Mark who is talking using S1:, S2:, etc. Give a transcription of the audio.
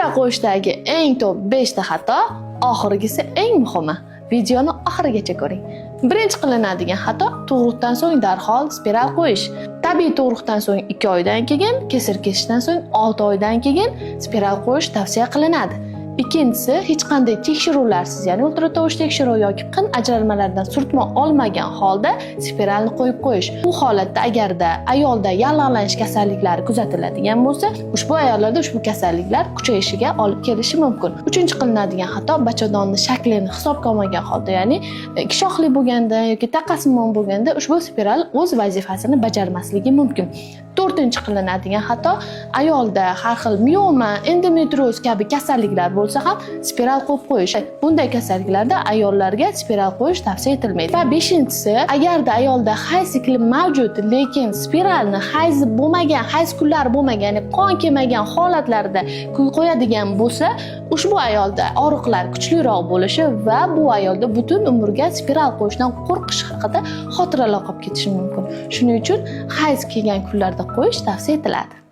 S1: Spiral qo'yishdagi eng top 5 ta xato, oxirgisi eng muhimi. Videoni oxirigacha ko'ring. Birinchi qilinadigan xato tug'ruqdan so'ng darhol spiral qo'yish. Tabiiy tug'ruqdan so'ng 2 oydan keyin, kesir kesishdan so'ng 6 oydan keyin spiral qo'yish tavsiya qilinadi. Ikkinchisi, hech qanday tekshiruvlarsiz, ya'ni ultratovush tekshiruvi yoki qin ajralmalaridan surtma olmagan holda spiralni qo'yib qo'yish. Bu holatda agarda ayolda yallig'lanish kasalliklari kuzatiladigan bo'lsa, ushbu ayollarda ushbu kasalliklar kuchayishiga olib kelishi mumkin. Uchinchi qilinadigan xato bachadonning shaklini hisobga olmagan holda, ya'ni ikki shoxli bo'lganda yoki taqasimon bo'lganda ushbu spiral o'z vazifasini bajarmasligi mumkin. To'rtinchi qilinadigan xato ayolda har xil mioma, endometrioz kabi kasalliklar bo'lsa ham spiral qo'yib qo'yish. Bunday kasalliklarda ayollarga spiral qo'yish tavsiya etilmaydi. Va beshinchisi, agarda ayolda hayz sikli mavjud, lekin spiralni hayz bo'lmagan, hayz kunlari bo'lmagan, ya'ni qon kelmagan holatlarda qo'yadigan bo'lsa, ushbu ayolda og'riqlar kuchliroq bo'lishi va bu ayolda butun umrga spiral qo'yishdan qo'rqish haqida xotiralar qolib ketishi mumkin. Shuning uchun hayz kelgan kunlarda qo'yish tavsiya etiladi.